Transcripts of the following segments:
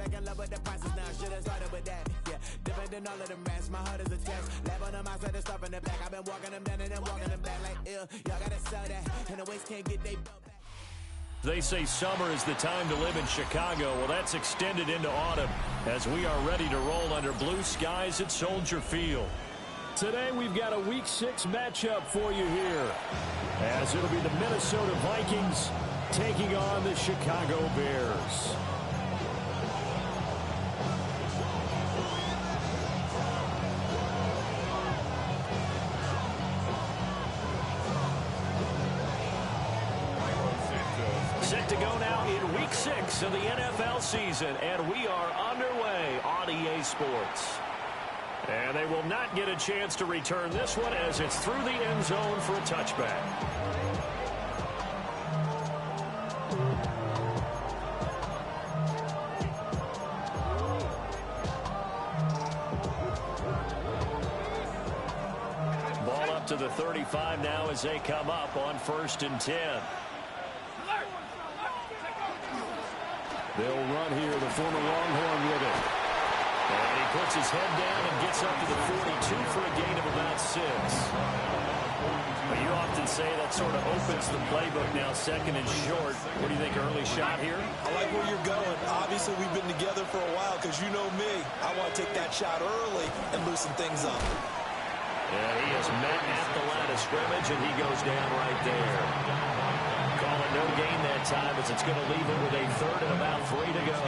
back in love with the process now. Should've started with that. Yeah, different than all of them rats. My heart is a test. Lab on them outside the stuff in the back. I've been walking them down and then walking them back like ill. Y'all gotta sell that. And the West can't get they belt back. They say summer is the time to live in Chicago. Well, that's extended into autumn as we are ready to roll under blue skies at Soldier Field. Today we've got a Week 6 matchup for you here, as it'll be the Minnesota Vikings taking on the Chicago Bears. Set to go now in Week 6 of the NFL season, and we are underway on EA Sports. And they will not get a chance to return this one as it's through the end zone for a touchback. Ball up to the 35 now as they come up on 1st and 10. They'll run here, the former Longhorn with it. And he puts his head down and gets up to the 42 for a gain of about 6. But you often say that sort of opens the playbook now, 2nd and short. What do you think, early shot here? I like where you're going. Obviously, we've been together for a while because you know me. I want to take that shot early and loosen things up. Yeah, he is met at the line of scrimmage, and he goes down right there. Call it no gain that time as it's going to leave it with a 3rd and about 3 to go.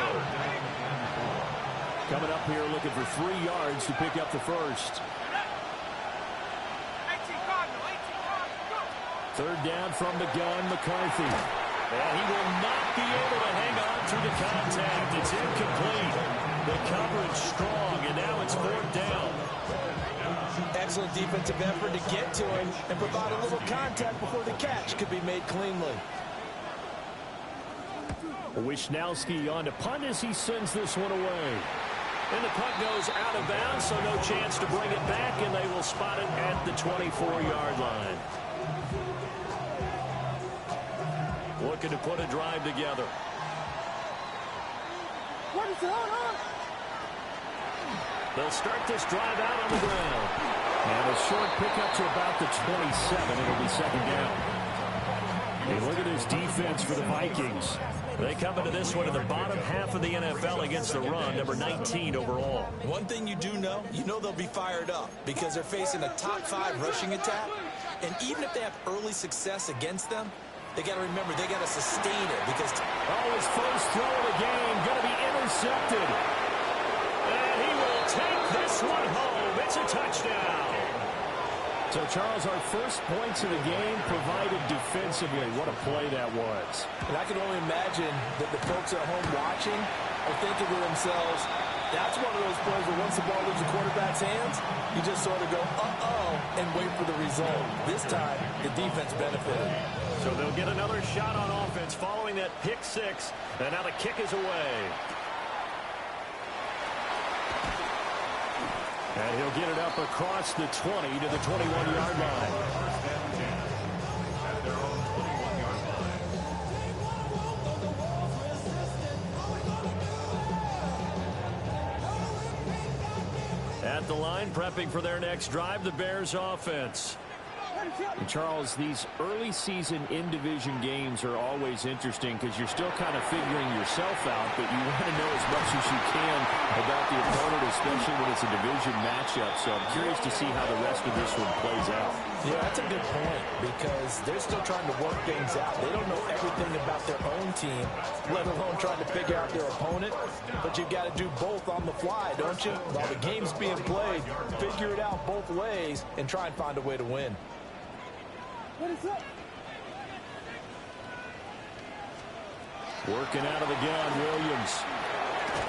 Coming up here looking for 3 yards to pick up the first. 3rd down from the gun, McCarthy. And he will not be able to hang on through the contact. It's incomplete. The coverage strong, and now it's 4th down. Excellent defensive effort to get to him and provide a little contact before the catch could be made cleanly. Wisnowski on to punt as he sends this one away. And the punt goes out of bounds, so no chance to bring it back, and they will spot it at the 24-yard line. Looking to put a drive together. What is going on? They'll start this drive out on the ground. And a short pickup to about the 27. It'll be 2nd down. Hey, look at this defense for the Vikings. They come into this one in the bottom half of the NFL against the run, number 19 overall. One thing you do know, they'll be fired up because they're facing a top 5 rushing attack. And even if they have early success against them, they got to remember they got to sustain it because his first throw of the game going to be intercepted. And he will take this one home. It's a touchdown. So, Charles, our first points of the game provided defensively. What a play that was. And I can only imagine that the folks at home watching are thinking to themselves, that's one of those plays where once the ball leaves the quarterback's hands, you just sort of go, uh-oh, and wait for the result. This time, the defense benefited. So they'll get another shot on offense following that pick 6. And now the kick is away. And he'll get it up across the 20 to the 21-yard line. At the line, prepping for their next drive, the Bears offense. And Charles, these early season in-division games are always interesting because you're still kind of figuring yourself out, but you want to know as much as you can about the opponent, especially when it's a division matchup. So I'm curious to see how the rest of this one plays out. Yeah, that's a good point because they're still trying to work things out. They don't know everything about their own team, let alone trying to figure out their opponent. But you've got to do both on the fly, don't you? While the game's being played, figure it out both ways and try and find a way to win. What is up? Working out of the gun, Williams.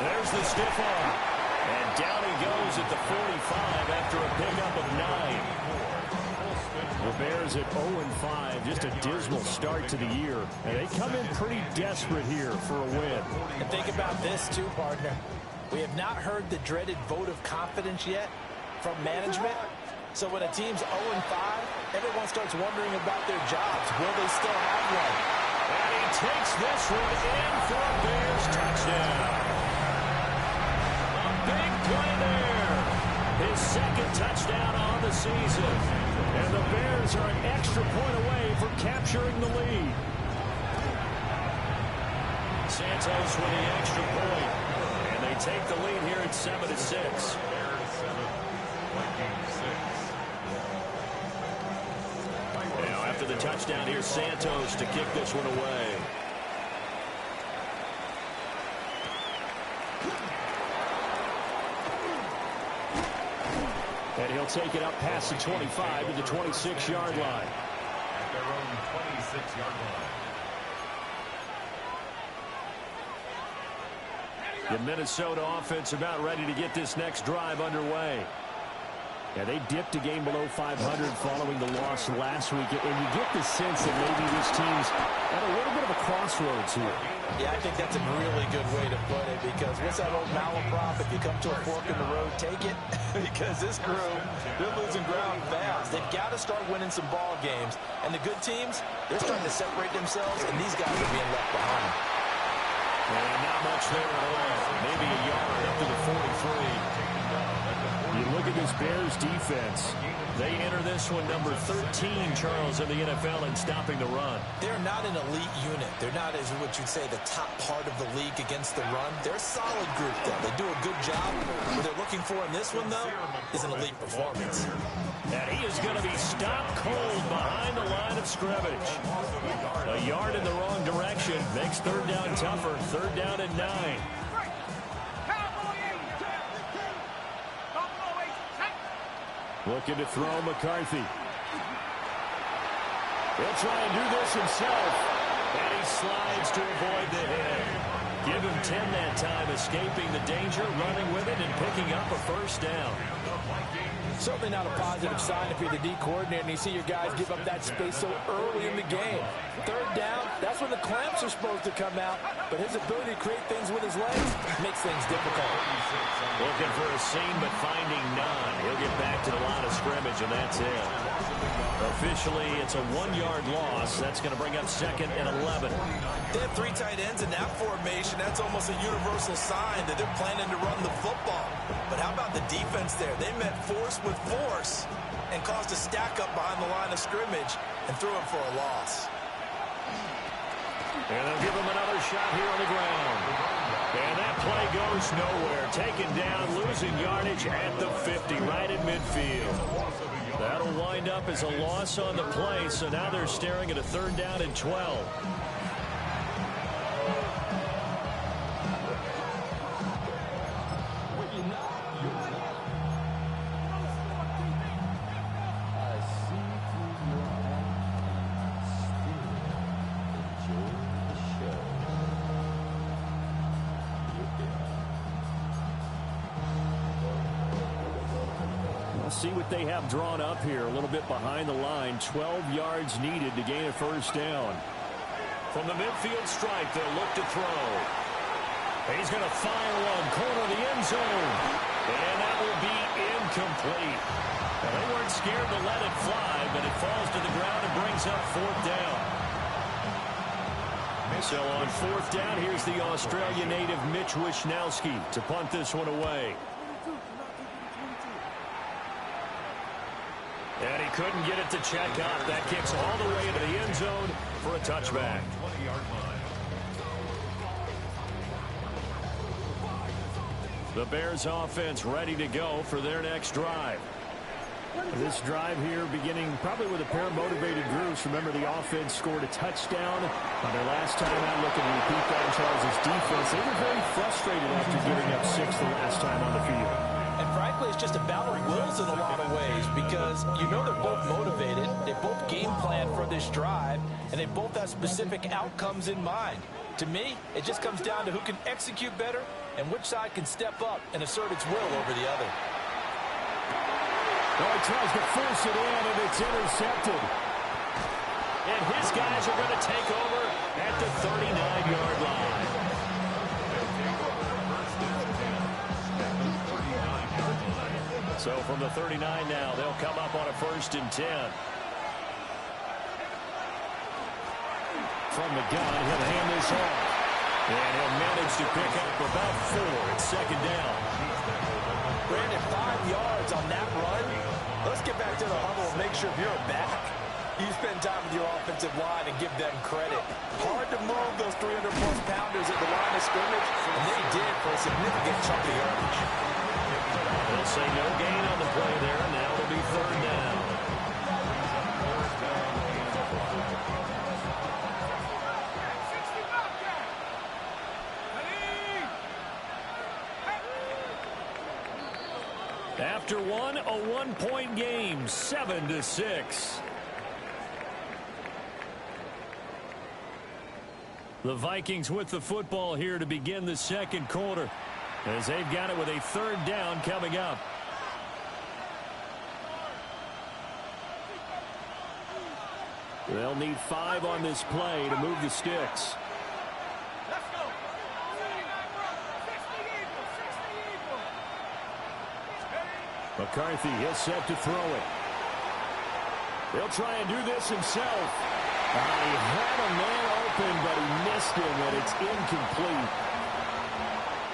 There's the stiff arm. And down he goes at the 45 after a pickup of 9. The Bears at 0-5, just a dismal start to the year. And they come in pretty desperate here for a win. And think about this too, partner. We have not heard the dreaded vote of confidence yet from management. So when a team's 0-5, everyone starts wondering about their jobs. Will they still have one? And he takes this one in for a Bears touchdown. big play there. His second touchdown on the season. And the Bears are an extra point away from capturing the lead. Santos with the extra point. And they take the lead here at 7-6. Now after the touchdown, here's Santos to kick this one away. And he'll take it up past the 25 to the 26-yard line. At their own 26-yard line. The Minnesota offense about ready to get this next drive underway. Yeah, they dipped a game below 500 following the loss last week. And you get the sense that maybe this team's at a little bit of a crossroads here. Yeah, I think that's a really good way to put it, because what's that old malaprop? If you come to a fork in the road, take it. Because this crew, they're losing ground fast. They've got to start winning some ball games. And the good teams, they're starting to separate themselves, and these guys are being left behind. And not much there at all. Maybe a yard up to the 43. You look at this Bears defense. They enter this one number 13, Charles, in the NFL in stopping the run. They're not an elite unit. They're not, as what you'd say, the top part of the league against the run. They're a solid group, though. They do a good job. What they're looking for in this one, though, is an elite performance. And he is going to be stopped cold behind the line of scrimmage. A yard in the wrong direction makes third down tougher. Third down and 9. Looking to throw McCarthy. He'll try and do this himself. And he slides to avoid the hit. Give him 10 that time, escaping the danger, running with it, and picking up a first down. Certainly not a positive sign if you're the D coordinator and you see your guys give up that space so early in the game. Third down, that's when the clamps are supposed to come out, but his ability to create things with his legs makes things difficult. Looking for a seam, but finding none. He'll get back to the line of scrimmage, and that's it. Officially, it's a 1-yard loss. That's going to bring up second and 11. They have 3 tight ends in that formation. That's almost a universal sign that they're planning to run the football. But how about the defense there? They met force with force and caused a stack up behind the line of scrimmage and threw him for a loss. And they'll give him another shot here on the ground. And that play goes nowhere. Taken down, losing yardage at the 50, right at midfield. That'll wind up as a loss on the play, so now they're staring at a third down and 12. See what they have drawn up here. A little bit behind the line. 12 yards needed to gain a first down. From the midfield stripe, they'll look to throw. He's going to fire one. Corner of the end zone. And that will be incomplete. Now, they weren't scared to let it fly, but it falls to the ground and brings up fourth down. So on fourth down, here's the Australia native Mitch Wishnowski to punt this one away. And he couldn't get it to check up. That kicks all the way into the end zone for a touchback. The Bears offense ready to go for their next drive. This drive here beginning probably with a pair of motivated groups. Remember, the offense scored a touchdown on their last time out. Looking to repeat that in Charles' defense. They were very frustrated after giving up 6 the last time on the field. And frankly, it's just a battle of wills in a lot of ways, because you know they're both motivated, they both game plan for this drive, and they both have specific outcomes in mind. To me, it just comes down to who can execute better and which side can step up and assert its will over the other. Oh, he tries to force it in, and it's intercepted. And his guys are going to take over at the 39-yard line. So from the 39 now, they'll come up on a 1st and 10. From the gun, he'll hand this off. And he'll manage to pick up about 4. It's second down. Brandon, 5 yards on that run. Let's get back to the huddle and make sure if you're a back, you spend time with your offensive line and give them credit. Hard to move those 300-plus pounders at the line of scrimmage, and they did for a significant chunk of yardage. They'll say no gain on the play there, and now it'll be third down. After one, a one-point game, 7-6. The Vikings with the football here to begin the second quarter, as they've got it with a third down coming up. They'll need 5 on this play to move the sticks. McCarthy is set to throw it. He'll try and do this himself. He had a man open, but he missed him, and it's incomplete.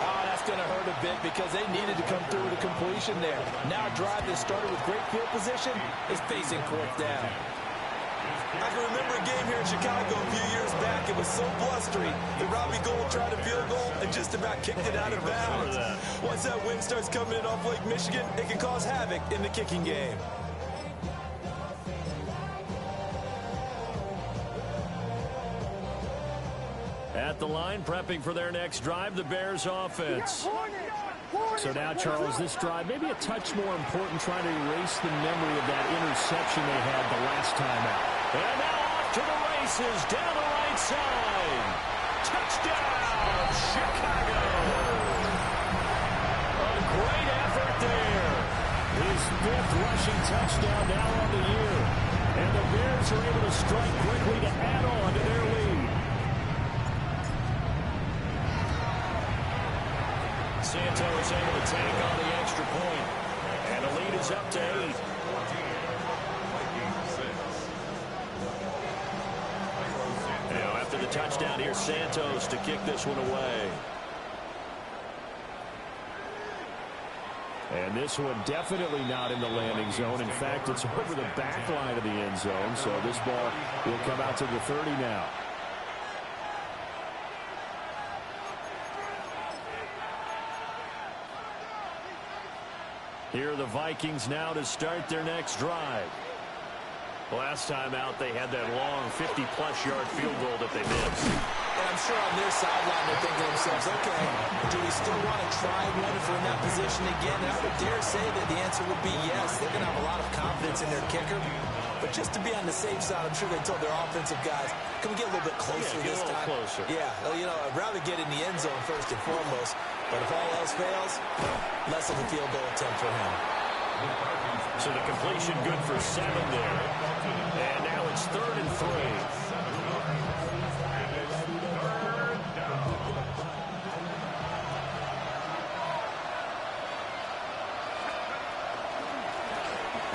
Oh, that's going to hurt a bit because they needed to come through with a completion there. Now a drive that started with great field position is facing fourth down. I can remember a game here in Chicago a few years back. It was so blustery that Robbie Gould tried a field goal and just about kicked it out of bounds. Once that wind starts coming in off Lake Michigan, it can cause havoc in the kicking game. At the line, prepping for their next drive, the Bears offense. So now, Charles, this drive maybe a touch more important, trying to erase the memory of that interception they had the last time out. And now off to the races, down the right side. Touchdown, Chicago! A great effort there. His 5th rushing touchdown now on the year. And the Bears are able to strike quickly to add on to their lead. Santos able to take on the extra point. And the lead is up to 8. Now after the touchdown, here's Santos to kick this one away. And this one definitely not in the landing zone. In fact, it's over the back line of the end zone. So this ball will come out to the 30 now. Here are the Vikings now to start their next drive. Last time out, they had that long 50-plus yard field goal that they missed. And I'm sure on their sideline they're thinking to themselves, okay, do we still want to try one if we're in that position again? And I would dare say that the answer would be yes. They're going to have a lot of confidence in their kicker. But just to be on the safe side, I'm sure they told their offensive guys, can we get a little bit closer this time? Closer. Yeah, you know, I'd rather get in the end zone first and foremost. But if all else fails, less of a field goal attempt for him. So the completion good for 7 there. And now it's 3rd and 3.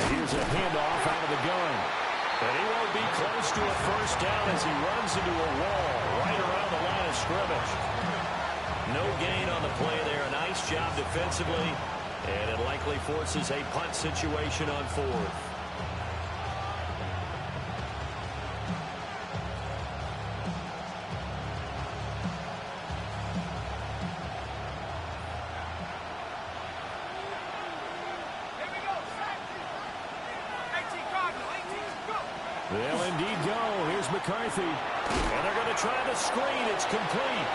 Here's a handoff out of the gun. And he won't be close to a first down as he runs into a wall right around the line of scrimmage. No gain on the play there. A nice job defensively. And it likely forces a punt situation on 4th. They'll indeed go. Here's McCarthy. And they're going to try the screen. It's complete.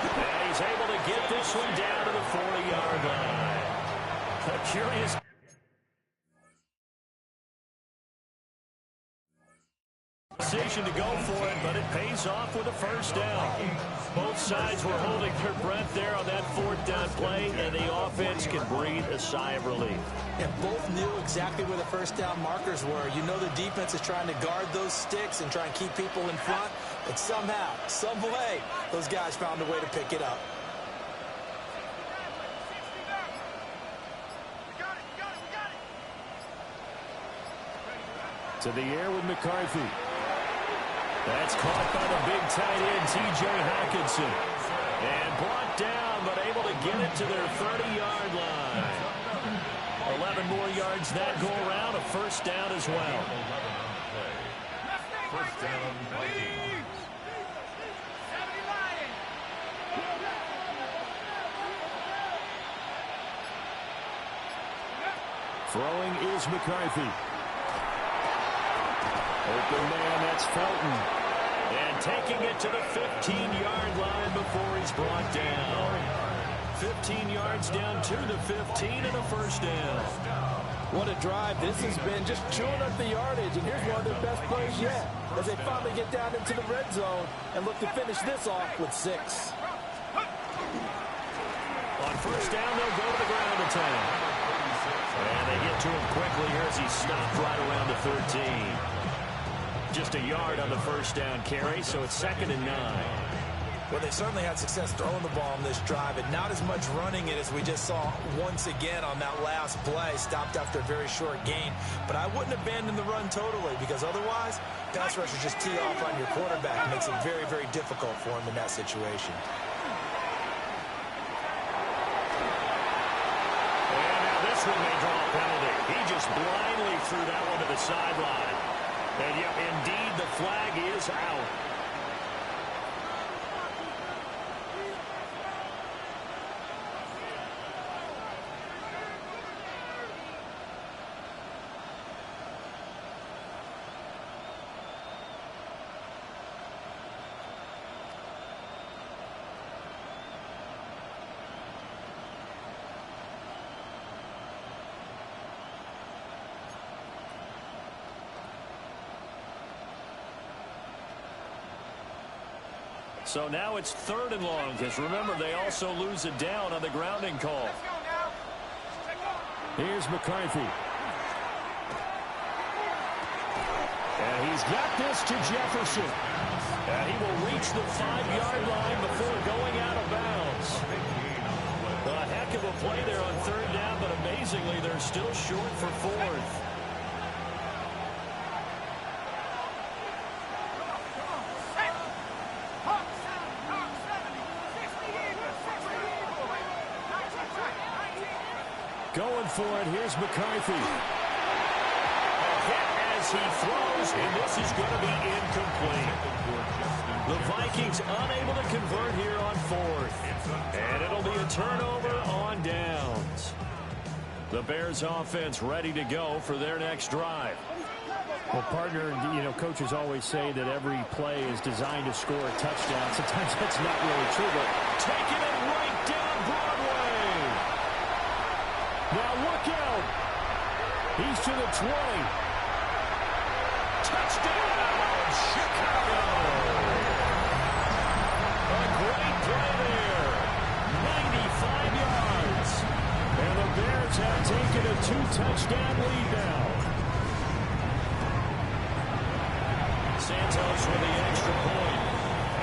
And he's able to get this one down to the 40-yard line. A curious decision to go for it, but it pays off with a first down. Both sides were holding their breath there on that 4th down play, and the offense can breathe a sigh of relief. And both knew exactly where the first down markers were. You know the defense is trying to guard those sticks and try and keep people in front, but somehow, some way, those guys found a way to pick it up. To the air with McCarthy. That's caught by the big tight end, T.J. Hawkinson. And brought down, but able to get it to their 30-yard line. 11 more yards that go around, a first down as well. First down, Vikings. Throwing is McCarthy. Open man, that's Felton. And taking it to the 15-yard line before he's brought down. 15 yards down to the 15 and a first down. What a drive. This has been just chewing up the yardage, and here's one of their best plays yet as they finally get down into the red zone and look to finish this off with 6. On first down, they'll go to the ground attack. And they get to him quickly here as he stopped right around the 13. Just a yard on the first down carry, so it's 2nd and 9. Well, they certainly had success throwing the ball on this drive, and not as much running it as we just saw once again on that last play. Stopped after a very short gain. But I wouldn't abandon the run totally, because otherwise, pass rushers just tee off on your quarterback. It makes it very, very difficult for him in that situation. And now this one may draw a penalty. He just blindly threw that one to the sideline. And yet, indeed, the flag is out. So now it's 3rd and long, because remember, they also lose it down on the grounding call. Here's McCarthy. And he's got this to Jefferson. And he will reach the 5-yard line before going out of bounds. A heck of a play there on 3rd down, but amazingly, they're still short for 4th. Going for it, here's McCarthy. A hit as he throws, and this is going to be incomplete. The Vikings unable to convert here on 4th. And it'll be a turnover on downs. The Bears offense ready to go for their next drive. Well, partner, you know, coaches always say that every play is designed to score a touchdown. Sometimes that's not really true, but taking it right down Broadway. Now look out. He's to the 20. Touchdown, Chicago. A great play there. 95 yards. And the Bears have taken a 2-touchdown lead now. Santos with the extra point.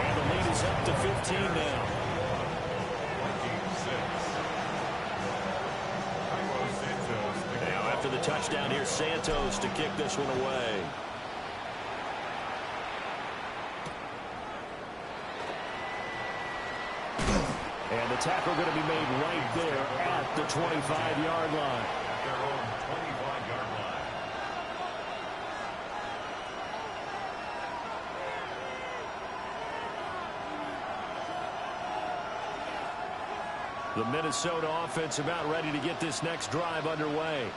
And the lead is up to 15 now. Now after the touchdown, here's Santos to kick this one away. And the tackle going to be made right there at the 25-yard line. Their own 25-yard line. The Minnesota offense about ready to get this next drive underway.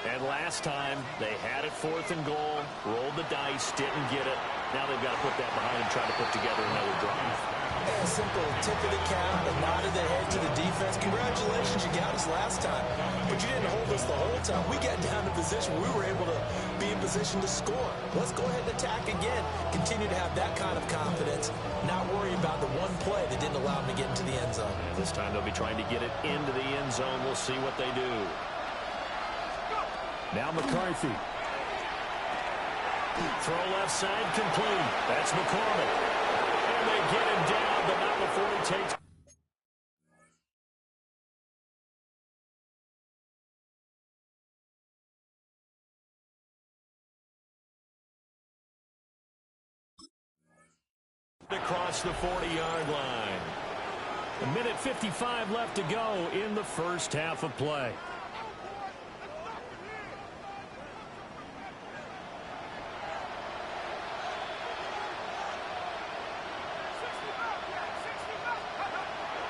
And last time, they had it 4th and goal, rolled the dice, didn't get it. Now they've got to put that behind and try to put together another drive. A simple tip of the cap, a nod of the head to the defense. Congratulations, you got us last time. But you didn't hold us the whole time. We got down to position where we were able to be in position to score. Let's go ahead and attack again. Continue to have that kind of confidence. Not worry about the one play that didn't allow them to get into the end zone. This time they'll be trying to get it into the end zone. We'll see what they do. Now McCarthy. Throw left side complete. That's McCormick. And they get him down, but not before he takes Across the 40-yard line. 1:55 left to go in the first half of play.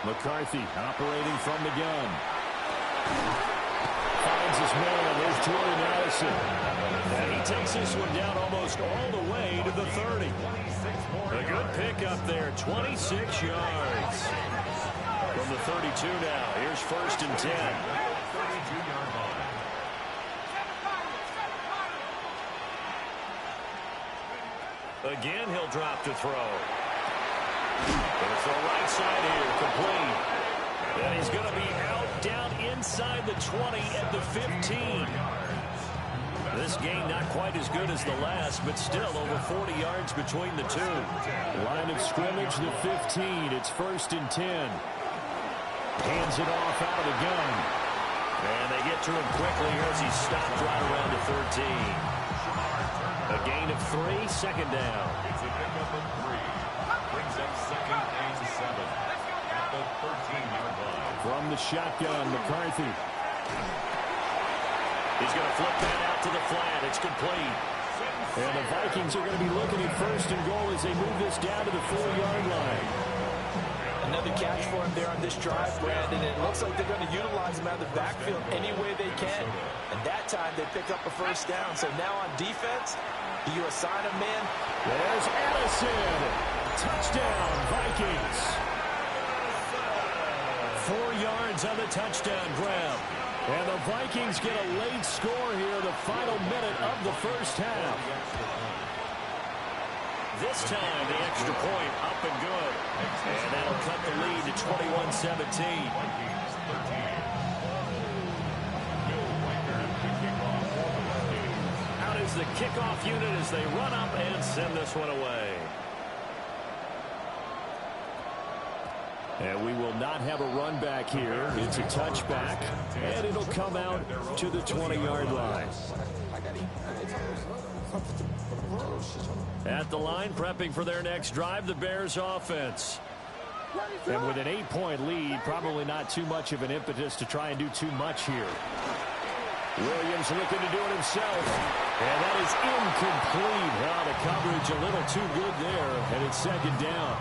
McCarthy operating from the gun. Finds his man. There's Jordan Addison. And he takes this one down almost all the way to the 30. A good pickup there. 26 yards. From the 32 now. Here's 1st and 10. 32-yard line. Again, he'll drop to throw. It's the right side here, complete. And he's going to be out down inside the 20 at the 15. This game not quite as good as the last, but still over 40 yards between the two. Line of scrimmage, the 15. It's 1st and 10. Hands it off out of the gun. And they get to him quickly here as he's stopped right around the 13. A gain of 3, 2nd down. It's a pickup of 3. Brings up 2nd and 7 at the 13-yard line. From the shotgun, McCarthy. He's going to flip that out to the flat. It's complete. And the Vikings are going to be looking at 1st and goal as they move this down to the 4-yard line. Another catch for him there on this drive, Brandon. It looks like they're going to utilize him out of the backfield any way they can. And that time they pick up a 1st down. So now on defense, do you assign a man? There's Addison. Touchdown, Vikings. 4 yards on the touchdown grab. And the Vikings get a late score here, the final minute of the first half. This time, the extra point up and good. And that'll cut the lead to 21-17. Out is the kickoff unit as they run up and send this one away. And we will not have a run back here. It's a touchback, and it'll come out to the 20-yard line. At the line, prepping for their next drive, the Bears offense. And with an 8-point lead, probably not too much of an impetus to try and do too much here. Williams looking to do it himself. And that is incomplete. Well, the coverage a little too good there, and it's 2nd down.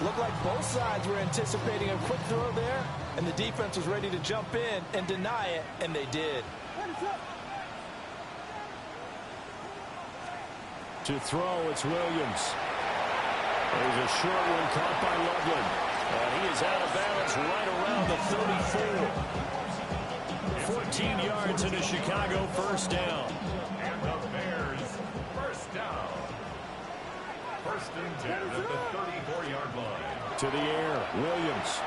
Looked like both sides were anticipating a quick throw there, and the defense was ready to jump in and deny it, and they did. To throw, it's Williams. There's a short one caught by Loveland. And he is out of bounds right around the 34. 14 yards into Chicago, 1st down. And the Bears, 1st down. 1st and 10 at the 34-yard line. To the air, Williams.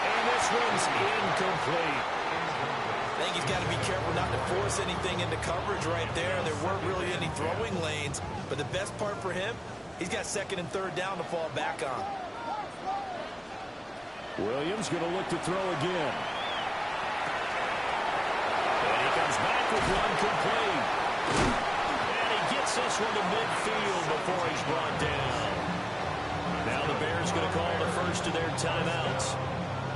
And this one's incomplete. I think he's got to be careful not to force anything into coverage right there. There weren't really any throwing lanes, but the best part for him, he's got 2nd and 3rd down to fall back on. Williams going to look to throw again. And he comes back with one complete. And he gets this one to midfield before he's brought down. Now the Bears going to call the first of their timeouts,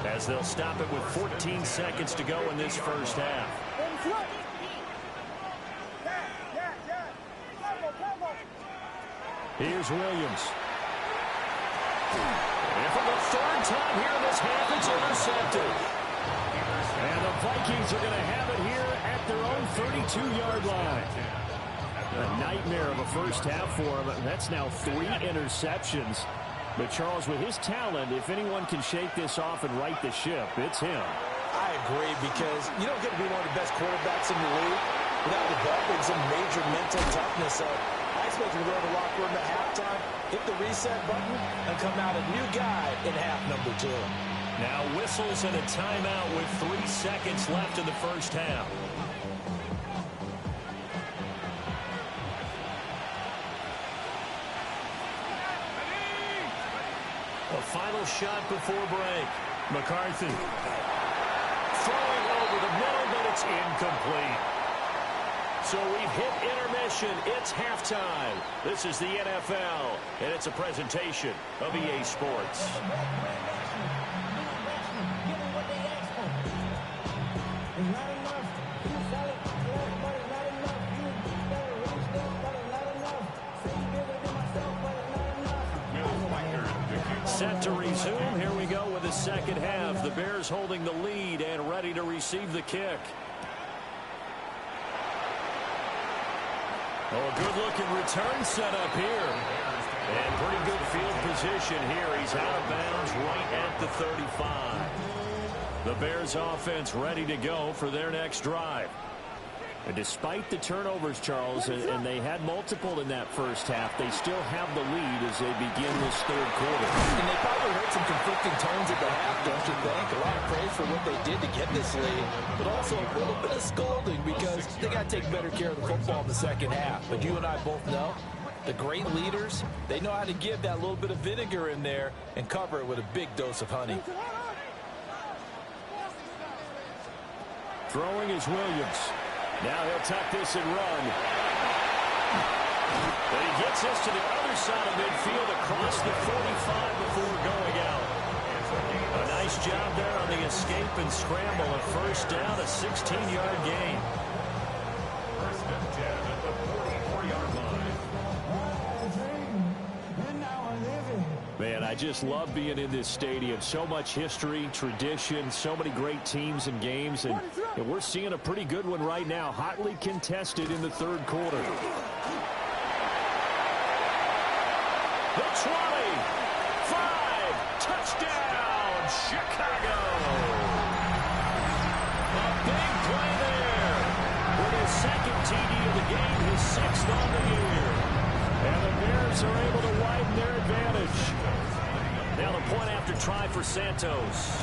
as they'll stop it with 14 seconds to go in this first half. Here's Williams. And for the 3rd time here in this half, it's intercepted. And the Vikings are going to have it here at their own 32-yard line. A nightmare of a first half for him. That's now 3 interceptions. But, Charles, with his talent, if anyone can shake this off and right the ship, it's him. I agree, because you don't get to be one of the best quarterbacks in the league without developing some major mental toughness. So I expect him to go to the locker room at halftime, hit the reset button, and come out a new guy in half number 2. Now whistles and a timeout with 3 seconds left in the first half. A final shot before break. McCarthy throwing over the middle, but it's incomplete. So we've hit intermission. It's halftime. This is the NFL, and it's a presentation of EA Sports. Set to resume. Here we go with the second half. The Bears holding the lead and ready to receive the kick. Oh, a good-looking return set up here. And pretty good field position here. He's out of bounds right at the 35. The Bears offense ready to go for their next drive. And despite the turnovers, Charles, and they had multiple in that first half, they still have the lead as they begin this third quarter. And they probably heard some conflicting tones at the half, don't you think? A lot of praise for what they did to get this lead, but also a little bit of scolding because they got to take better care of the football in the second half. But you and I both know the great leaders, they know how to give that little bit of vinegar in there and cover it with a big dose of honey. Throwing is Williams. Now he'll tuck this and run. But he gets this to the other side of midfield across the 45 before going out. A nice job there on the escape and scramble. A first down, a 16-yard gain. First and 10 at the 44-yard line. Man, I just love being in this stadium. So much history, tradition, so many great teams and games, and we're seeing a pretty good one right now, hotly contested in the third quarter. The 20, 5, touchdown, Chicago! A big play there with his second TD of the game, his sixth on the year. And the Bears are able to widen their advantage. Now the point after try for Santos.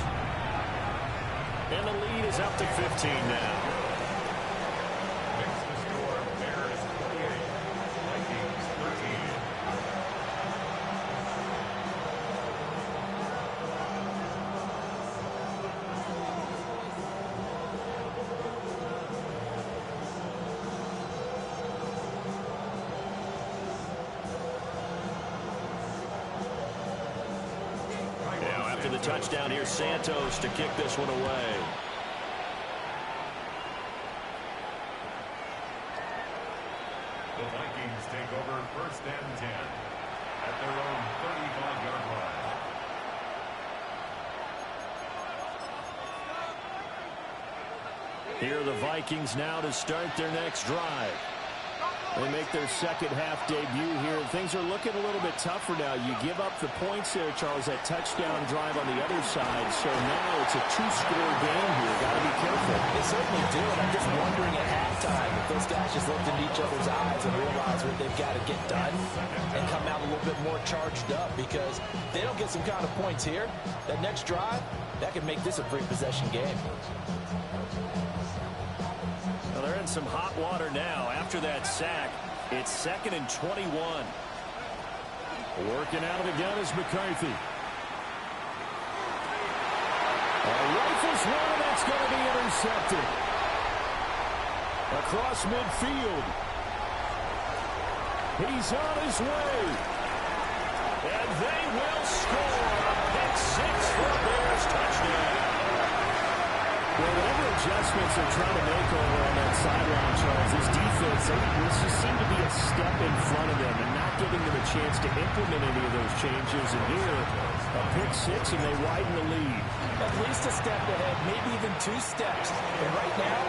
And the lead is up to 15 now. Makes the score Bears 28, Vikings 13. The touchdown here, Santos to kick this one away. The Vikings take over first and 10 at their own 35-yard line. Here are the Vikings now to start their next drive. They make their second half debut here. Things are looking a little bit tougher now. You give up the points there, Charles, that touchdown drive on the other side. So now it's a two-score game here. Got to be careful. They certainly do, and I'm just wondering at halftime if those guys just looked into each other's eyes and realize what they've got to get done and come out a little bit more charged up, because if they don't get some kind of points here, that next drive, that could make this a three-possession game. Well, they're in some hot water now. After that sack, it's 2nd and 21. Working out of the gun is McCarthy. Rifles one, that's going to be intercepted. Across midfield. He's on his way. And they will score. A pick six for a Bears touchdown. Well, whatever adjustments they're trying to make over on that sideline, Charles, this defense, this just seemed to be a step in front of them and not giving them a chance to implement any of those changes. And here, a pick six, and they widen the lead. At least a step ahead, maybe even 2 steps. And right now,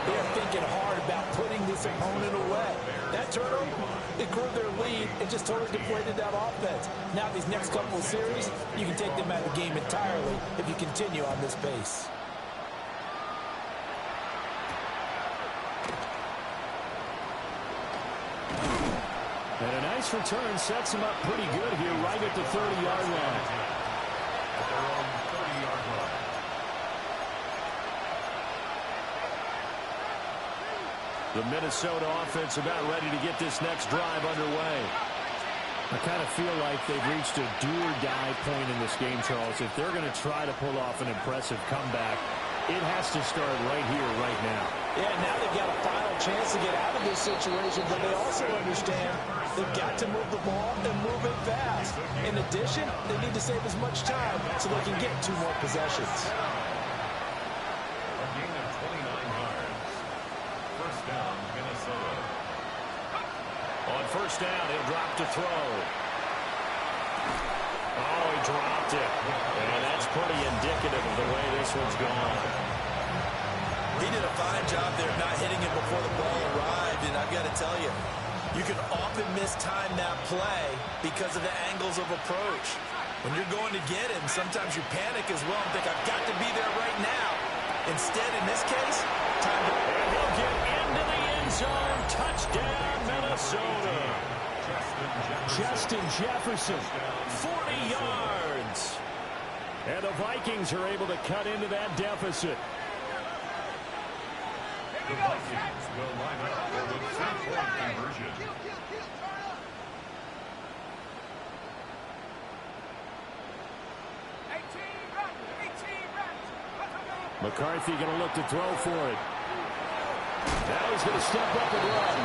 they're thinking hard about putting this opponent away. That turnover, it grew their lead. It just totally deflated that offense. Now these next couple of series, you can take them out of the game entirely if you continue on this pace. And a nice return sets him up pretty good here right at the 30-yard line. At their own 30-yard line. The Minnesota offense about ready to get this next drive underway. I kind of feel like they've reached a do-or-die point in this game, Charles. If they're going to try to pull off an impressive comeback, it has to start right here, right now. Yeah, now they've got a final chance to get out of this situation, but they also understand they've got to move the ball and move it fast. In addition, they need to save as much time so they can get 2 more possessions. A gain of 29 yards. First down, Minnesota. On first down, he'll drop to throw. Oh, he dropped it. And that's pretty indicative of the way this one's gone. He did a fine job there not hitting it before the ball arrived, and I've got to tell you, you can often mistime that play because of the angles of approach. When you're going to get him, sometimes you panic as well and think, I've got to be there right now. Instead, in this case, time to... And he'll get into the end zone. Touchdown, Minnesota. Justin Jefferson, 40 yards. And the Vikings are able to cut into that deficit. The Vikings will line up for the 3-point conversion. McCarthy going to look to throw for it. Now he's going to step up and run.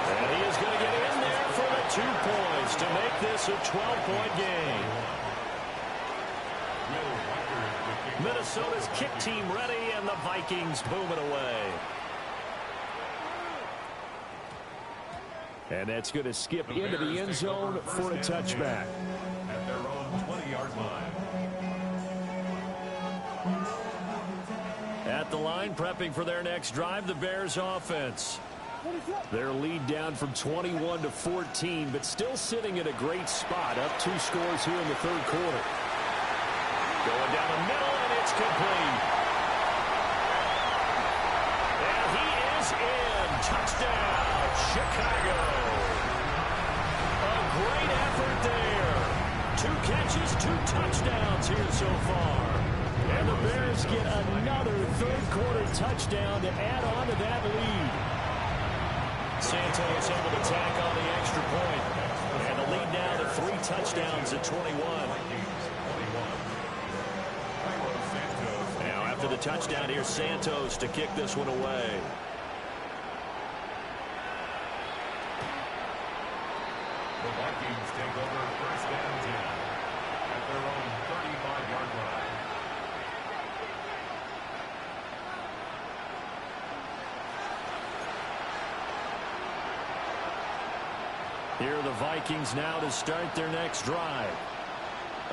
And he is going to get in there for the 2 points to make this a 12-point game. Minnesota's kick team ready, and the Vikings booming away. And that's going to skip into the end zone for a touchback. At their own 20-yard line. At the line, prepping for their next drive, the Bears offense. Their lead down from 21 to 14, but still sitting at a great spot, up 2 scores here in the third quarter. Going down the middle, and it's complete. And he is in. Touchdown, Chicago. A great effort there. 2 catches, 2 touchdowns here so far. And the Bears get another third-quarter touchdown to add on to that lead. Santos able to tack on the extra point. And the lead now to 3 touchdowns at 21. Now after the touchdown, here's Santos to kick this one away. The Vikings take over first and 10 at their own 35-yard line. Here are the Vikings now to start their next drive.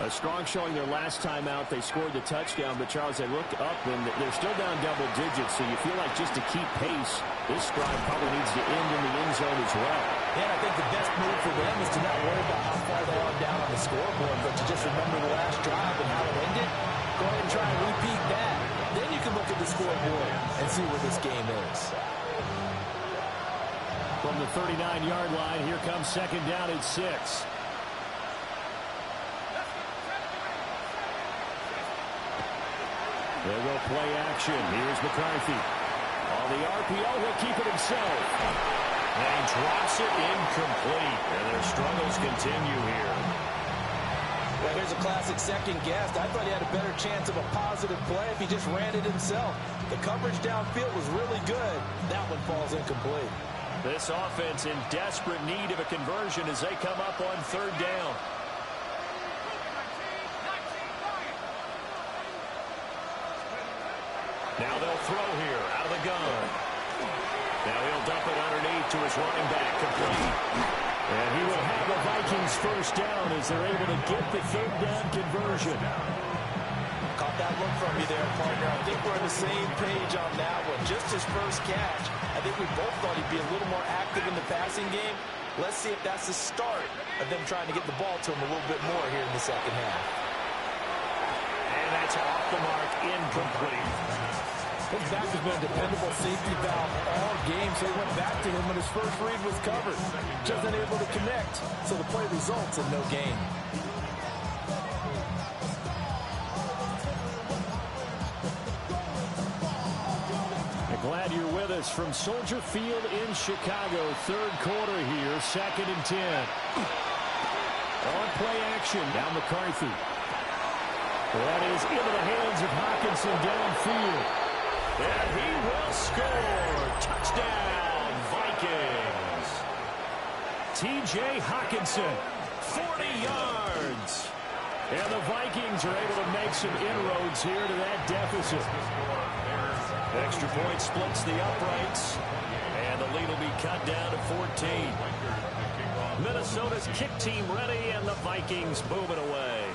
A strong showing their last time out. They scored the touchdown, but Charles, they looked up and they're still down double digits, so you feel like just to keep pace, this drive probably needs to end in the end zone as well. And I think the best move for them is to not worry about how far they are down on the scoreboard, but to just remember the last drive and how it ended. Go ahead and try and repeat that. Then you can look at the scoreboard and see where this game is. From the 39-yard line, here comes second down at 6. They'll go play action. Here's McCarthy. On the RPO, he'll keep it himself. And he drops it incomplete. And their struggles continue here. Well, here's a classic second guess. I thought he had a better chance of a positive play if he just ran it himself. The coverage downfield was really good. That one falls incomplete. This offense in desperate need of a conversion as they come up on third down. Now they'll throw here out of the gun. Now he'll dump it underneath to his running back, complete. And he will have the Vikings first down as they're able to get the third down conversion. Caught that look from you there, partner. I think we're on the same page on that one. Just his first catch. I think we both thought he'd be a little more active in the passing game. Let's see if that's the start of them trying to get the ball to him a little bit more here in the second half. And that's off the mark, incomplete. His back has been a dependable safety valve all game, so he went back to him when his first read was covered. Just unable to connect, so the play results in no gain. Glad you're with us from Soldier Field in Chicago. Third quarter here, 2nd and 10. On play action, now McCarthy. That is into the hands of Hockenson downfield. And he will score. Touchdown, Vikings. T.J. Hawkinson, 40 yards. And the Vikings are able to make some inroads here to that deficit. Extra point splits the uprights. And the lead will be cut down to 14. Minnesota's kick team ready, and the Vikings moving away.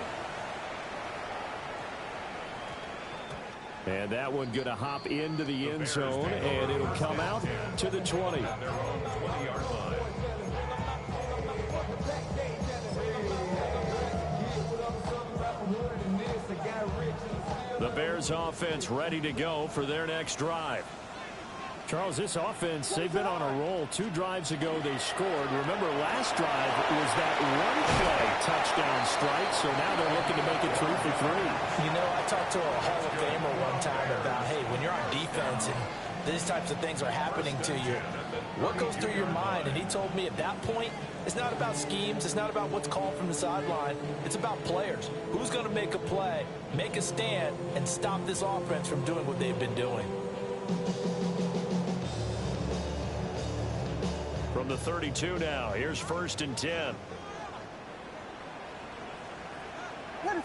And that one going to hop into the end zone, and it'll come out to the 20. The Bears offense ready to go for their next drive. Charles, this offense, they've been on a roll. 2 drives ago, they scored. Remember, last drive was that one-play touchdown strike, so now they're looking to make it 3 for 3. You know, I talked to a Hall of Famer one time about, hey, when you're on defense and these types of things are happening to you, what goes through your mind? And he told me at that point, it's not about schemes. It's not about what's called from the sideline. It's about players. Who's going to make a play, make a stand, and stop this offense from doing what they've been doing? From the 32 now, here's 1st and 10. And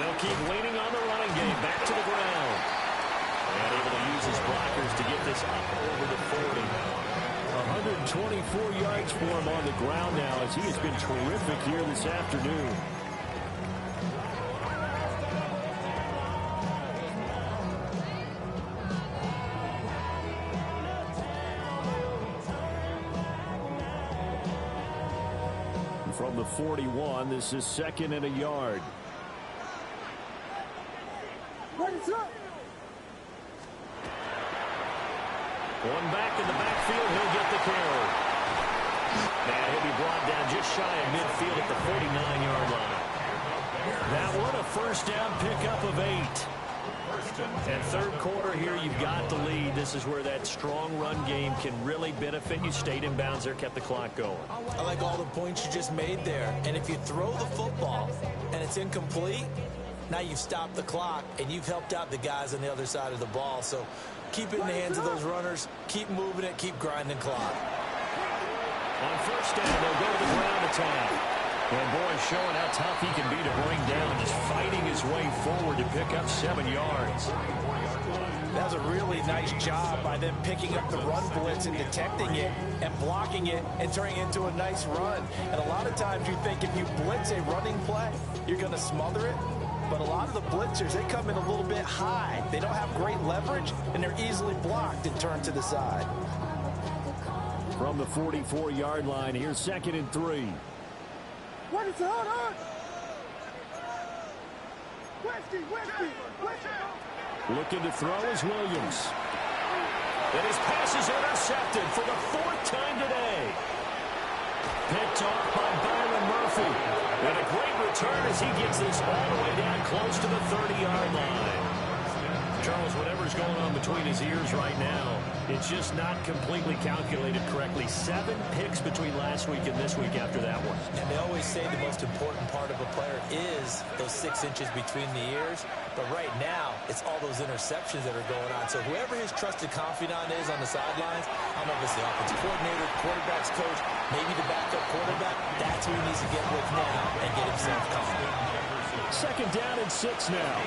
they'll keep leaning on the running game. Back to the ground. And able to use his blockers to get this up over the 40. 124 yards for him on the ground now, as he has been terrific here this afternoon. From the 41, this is 2nd and a yard. One back in the backfield, he'll get the carry. And he'll be brought down just shy of midfield at the 49-yard line. That one a 1st down pickup of 8. And 3rd quarter here, you've got the lead. This is where that strong run game can really benefit you. Stayed in bounds there, kept the clock going. I like all the points you just made there. And if you throw the football and it's incomplete, now you've stopped the clock and you've helped out the guys on the other side of the ball. So keep it in the hands of those runners. Keep moving it. Keep grinding clock. On 1st down, they'll go to the ground attack. And boy, showing how tough he can be to bring down, just fighting his way forward to pick up 7 yards. That was a really nice job by them picking up the run blitz and detecting it and blocking it and turning it into a nice run. And a lot of times you think if you blitz a running play, you're going to smother it. But a lot of the blitzers, they come in a little bit high. They don't have great leverage, and they're easily blocked and turned to the side. From the 44-yard line, here's 2nd and 3. Hold on. Looking to throw is Williams. And his pass is intercepted for the 4th time today. Picked off by Byron Murphy. And a great return as he gets this all the way down close to the 30-yard line. Charles, whatever's going on between his ears right now, it's just not completely calculated correctly. 7 picks between last week and this week after that one. And they always say the most important part of a player is those 6 inches between the ears. But right now, it's all those interceptions that are going on. So whoever his trusted confidant is on the sidelines, I don't know if it's the offensive coordinator, quarterback's coach, maybe the backup quarterback, that's who he needs to get with now and get himself calm. 2nd down and 6 now.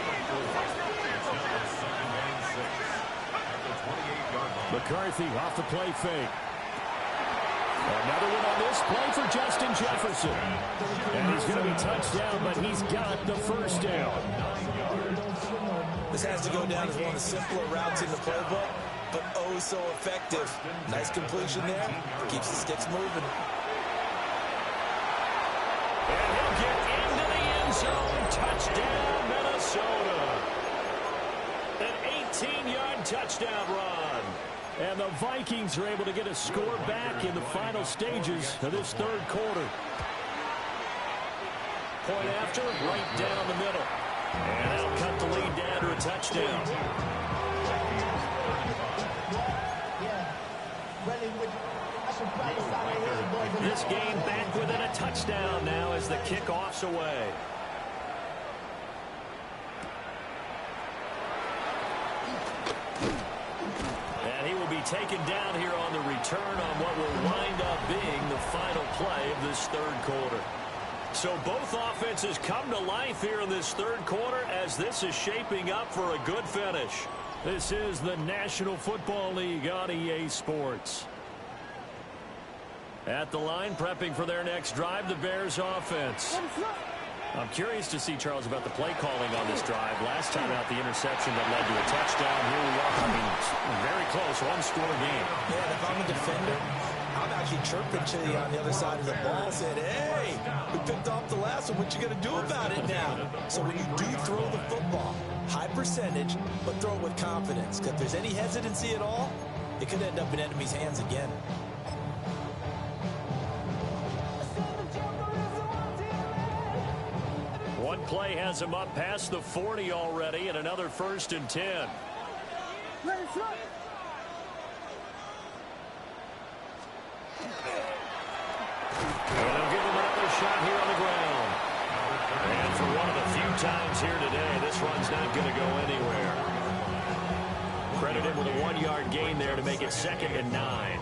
McCarthy off the play fake. Another one on this play for Justin Jefferson. And he's going to be touchdown, but he's got the 1st down. This has to go down as one of the simpler routes in the playbook, but oh so effective. Nice completion there. Keeps the sticks moving. And he'll get into the end zone. Touchdown, Minnesota. An 18-yard touchdown run. And the Vikings are able to get a score back in the final stages of this 3rd quarter. Point after, right down the middle. And that'll cut the lead down to a touchdown. This game back within a touchdown now as the kickoff's away. taken down here on the return on what will wind up being the final play of this third quarter. So both offenses come to life here in this third quarter as this is shaping up for a good finish. This is the National Football League on EA Sports. At the line, prepping for their next drive, the Bears offense. I'm curious to see, Charles, about the play calling on this drive. Last time out, the interception that led to a touchdown. Here we are. I mean, very close, one-score game. Yeah, and if I'm a defender, I'm actually chirping to you on the other side of the ball, saying, hey, we picked off the last one. What you going to do about it now? So when you do throw the football, high percentage, but throw it with confidence. Because if there's any hesitancy at all, it could end up in enemy's hands again. One play has him up past the 40 already, and another 1st and 10. Let it slide. And they'll give him another shot here on the ground. And for one of the few times here today, this run's not going to go anywhere. Credited with a 1-yard gain there to make it 2nd and 9.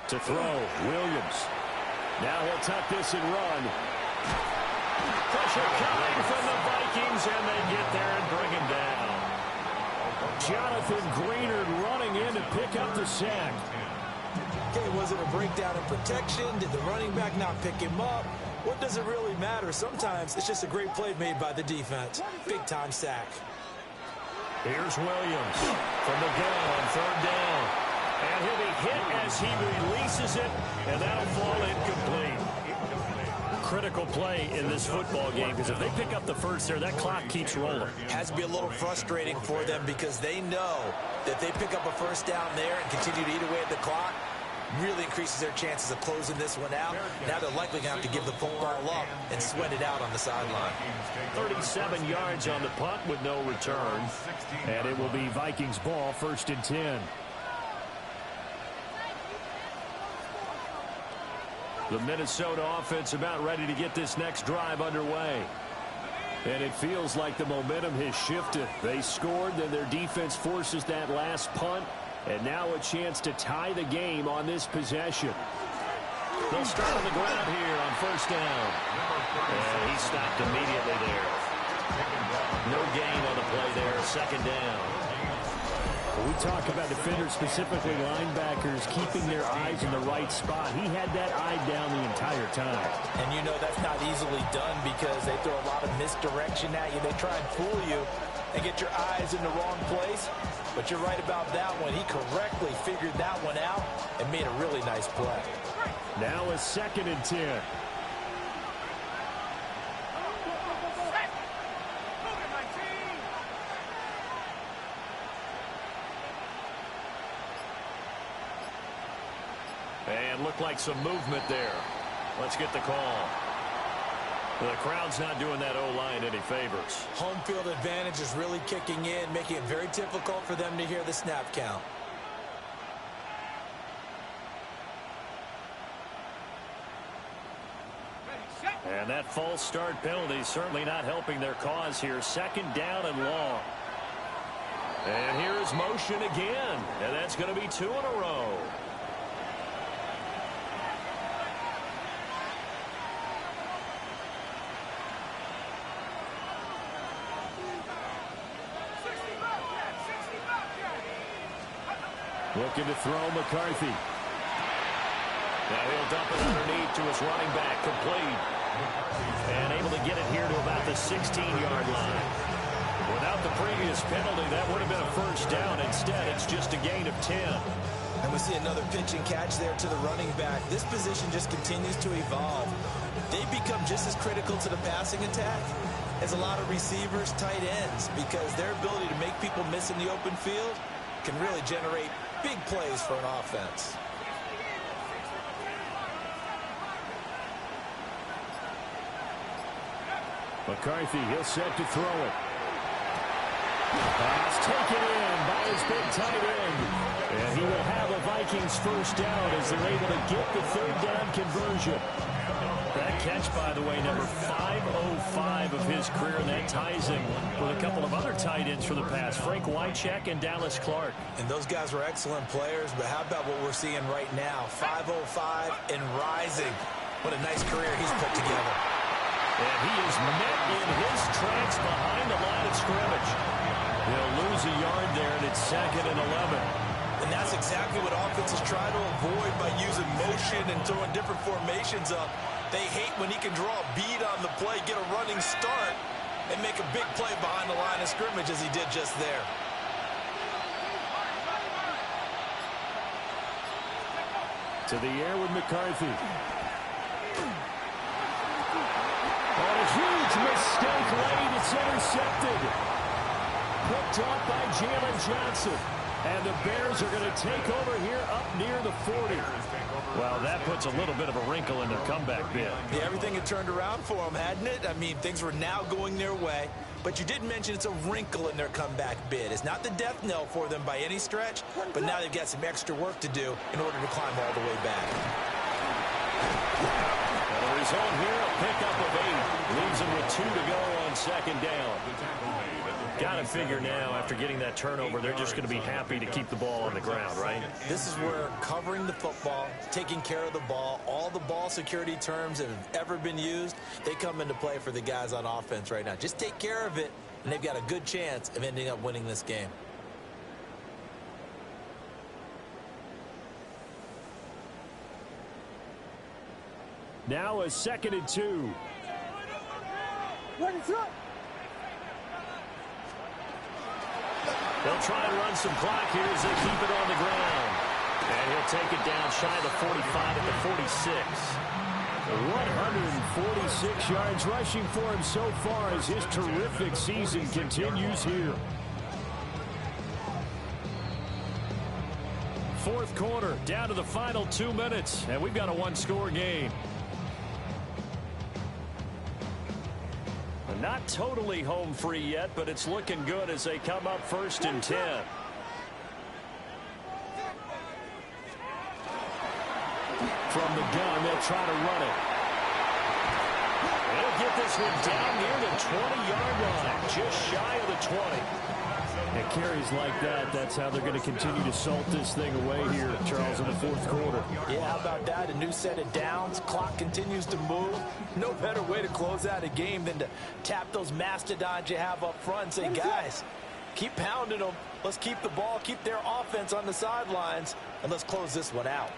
To throw, Williams. Now he'll tuck this and run. Pressure coming from the Vikings, and they get there and bring him down. Jonathan Greenard running in to pick up the sack. Okay, was it a breakdown in protection? Did the running back not pick him up? What does it really matter? Sometimes it's just a great play made by the defense. Big-time sack. Here's Williams from the gun on 3rd down. And he'll be hit as he releases it, and that'll fall incomplete. Critical play in this football game, because if they pick up the first there, that clock keeps rolling. Has to be a little frustrating for them because they know that they pick up a 1st down there and continue to eat away at the clock, really increases their chances of closing this one out. Now they're likely going to have to give the football up and sweat it out on the sideline. 37 yards on the punt with no return. And it will be Vikings ball, 1st and 10. The Minnesota offense about ready to get this next drive underway. And it feels like the momentum has shifted. They scored, then their defense forces that last punt. And now a chance to tie the game on this possession. They'll start on the ground here on 1st down. And he stopped immediately there. No gain on the play there, 2nd down. We talk about defenders, specifically linebackers, keeping their eyes in the right spot. He had that eye down the entire time. And you know that's not easily done because they throw a lot of misdirection at you. They try and fool you and get your eyes in the wrong place. But you're right about that one. He correctly figured that one out and made a really nice play. Now a 2nd and 10. And looked like some movement there. Let's get the call. The crowd's not doing that O-line any favors. Home field advantage is really kicking in, making it very difficult for them to hear the snap count. And that false start penalty certainly not helping their cause here. 2nd down and long. And here's motion again. And that's going to be 2 in a row. Looking to throw McCarthy. Now he'll dump it underneath to his running back, complete. And able to get it here to about the 16-yard line. Without the previous penalty, that would have been a 1st down. Instead, it's just a gain of 10. And we see another pitch and catch there to the running back. This position just continues to evolve. They become just as critical to the passing attack as a lot of receivers, tight ends, because their ability to make people miss in the open field can really generate big plays for an offense. McCarthy, he'll set to throw it. Pass taken in by his big tight end. And he will have a Vikings first down as they're able to get the third down conversion. That catch, by the way, number 505 of his career, and that ties him with a couple of other tight ends for the pass, Frank Wycheck and Dallas Clark. And those guys were excellent players, but how about what we're seeing right now? 505 and rising. What a nice career he's put together. And he is met in his tracks behind the line of scrimmage. He'll lose a yard there, and it's 2nd and 11. And that's exactly what offenses try to avoid by using motion and throwing different formations up. They hate when he can draw a bead on the play, get a running start, and make a big play behind the line of scrimmage as he did just there. To the air with McCarthy. On a huge mistake late, it's intercepted. Picked off by Jalen Johnson. And the Bears are going to take over here up near the 40. Well, that puts a little bit of a wrinkle in their comeback bid. Yeah, everything had turned around for them, hadn't it? I mean, things were now going their way. But you did mention it's a wrinkle in their comeback bid. It's not the death knell for them by any stretch, but now they've got some extra work to do in order to climb all the way back. And the result here, a pickup of 8. Leaves them with 2 to go on 2nd down. Got to figure now, after getting that turnover, they're just going to be happy to keep the ball on the ground, right? This is where covering the football, taking care of the ball, all the ball security terms that have ever been used, they come into play for the guys on offense right now. Just take care of it, and they've got a good chance of ending up winning this game. Now a 2nd and 2. They'll try and run some clock here as they keep it on the ground. And he'll take it down shy of the 45 at the 46. 146 yards rushing for him so far as his terrific season continues here. 4th quarter, down to the final 2 minutes, and we've got a 1-score game. Not totally home free yet, but it's looking good as they come up 1st and 10. From the gun, they'll try to run it. They'll get this one down near the 20-yard line, just shy of the 20. And carries like that, that's how they're going to continue to salt this thing away here, Charles, in the 4th quarter. Yeah, how about that? A new set of downs. Clock continues to move. No better way to close out a game than to tap those mastodons you have up front and say, guys, keep pounding them. Let's keep the ball, keep their offense on the sidelines, and let's close this one out.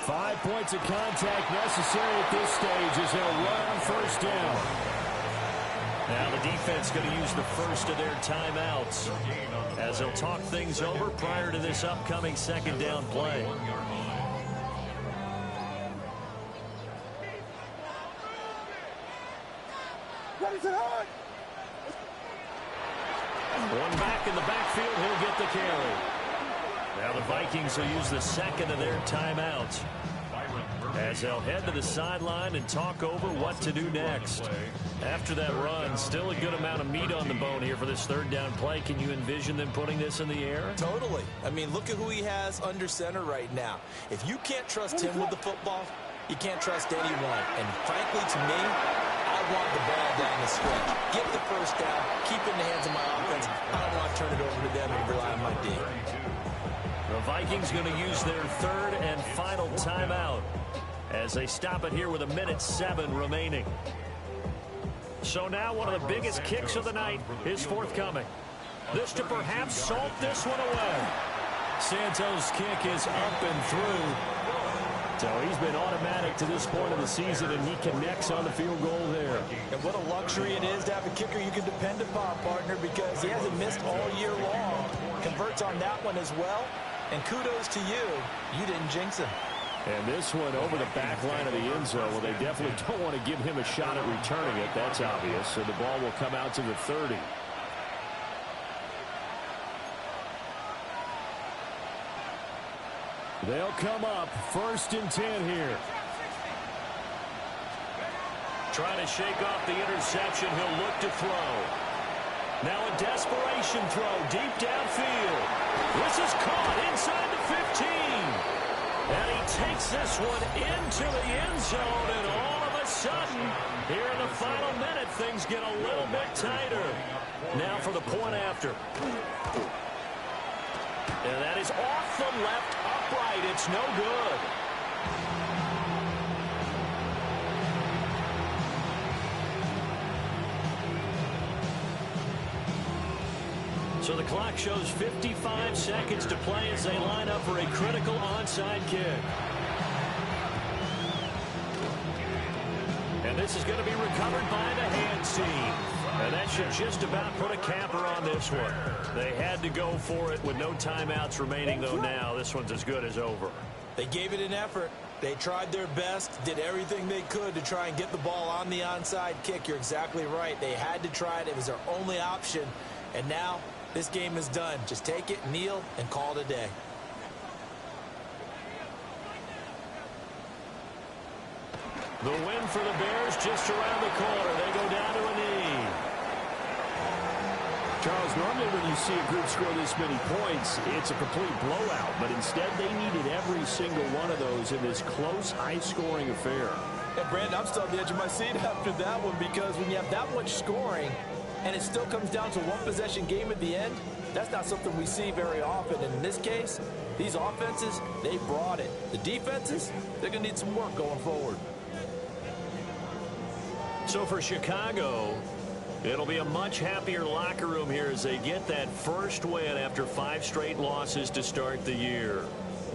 Five points of contact necessary at this stage as they'll run on 1st down. Now the defense going to use the first of their timeouts as they'll talk things over prior to this upcoming 2nd down play. One back in the backfield, he'll get the carry. Now the Vikings will use the 2nd of their timeouts as they'll head to the sideline and talk over what to do next. After that run, still a good amount of meat on the bone here for this 3rd down play. Can you envision them putting this in the air? Totally. I mean, look at who he has under center right now. If you can't trust him with the football, you can't trust anyone. And frankly, to me, I want the ball down the stretch. Get the 1st down, keep it in the hands of my offense. I don't want to turn it over to them and rely on my D. The Vikings going to use their 3rd and final timeout as they stop it here with 1:07 remaining. So now one of the biggest kicks of the night is forthcoming. This to perhaps salt this one away. Santos' kick is up and through. So he's been automatic to this point of the season, and he connects on the field goal there. And what a luxury it is to have a kicker you can depend upon, partner, because he hasn't missed all year long. Converts on that one as well. And kudos to you. You didn't jinx him. And this one over the back line of the end zone. Well, they definitely don't want to give him a shot at returning it. That's obvious. So the ball will come out to the 30. They'll come up 1st and 10 here. Trying to shake off the interception. He'll look to throw. Now a desperation throw deep downfield. This is caught inside the 15. And he takes this one into the end zone. And all of a sudden, here in the final minute, things get a little bit tighter. Now for the point after. And that is off the left upright. It's no good. So the clock shows 55 seconds to play as they line up for a critical onside kick. And this is going to be recovered by the hands team. And that should just about put a capper on this one. They had to go for it with no timeouts remaining, though now this one's as good as over. They gave it an effort. They tried their best, did everything they could to try and get the ball on the onside kick. You're exactly right. They had to try it. It was their only option. And now this game is done. Just take it, kneel, and call it a day. The win for the Bears just around the corner. They go down to a knee. Charles, normally when you see a group score this many points, it's a complete blowout. But instead, they needed every single one of those in this close, high-scoring affair. And, Brandon, I'm still on the edge of my seat after that one because when you have that much scoring and it still comes down to one possession game at the end, that's not something we see very often. And in this case, these offenses, they brought it. The defenses, they're going to need some work going forward. So for Chicago, it'll be a much happier locker room here as they get that first win after 5 straight losses to start the year.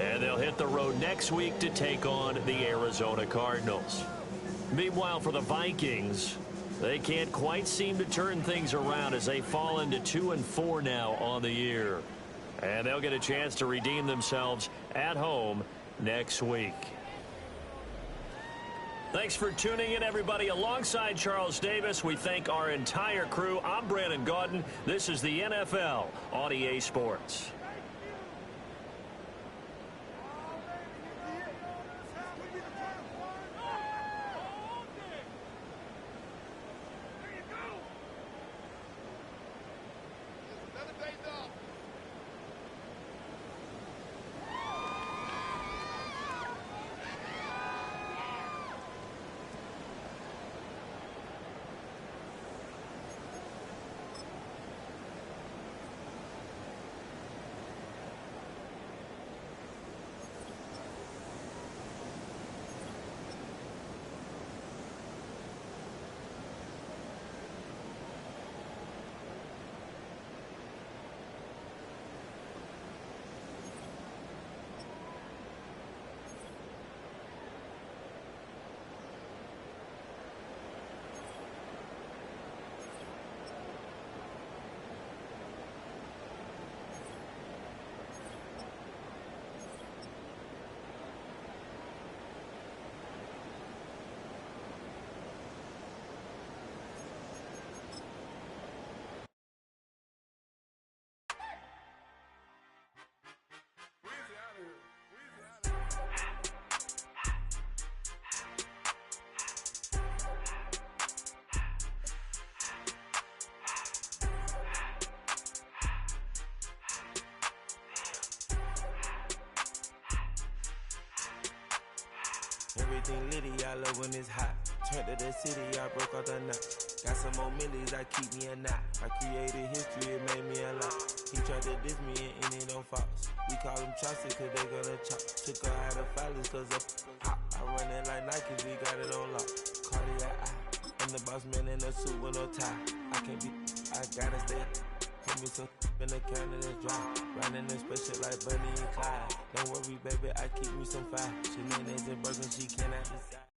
And they'll hit the road next week to take on the Arizona Cardinals. Meanwhile, for the Vikings, they can't quite seem to turn things around as they fall into 2-4 now on the year. And they'll get a chance to redeem themselves at home next week. Thanks for tuning in, everybody. Alongside Charles Davis, we thank our entire crew. I'm Brandon Gaudin. This is the NFL on EA Sports. Everything litty, I love when it's hot. Turned to the city, I broke out the knot. Got some more millies, I keep me a knot. I created history, it made me a lot. He tried to diss me and it don't false. We call them chopsticks cause they gonna chop. Took her out of filers cause of pop. I run it like Nike, we got it on lock. Cardiac eye, I'm the boss man in a suit with no tie. I can't be, I gotta stay. Put me some in the Canada dry. Riding in special like Bunny and Clyde. Don't worry, baby, I keep me some fire. She names and burgers, she cannot decide.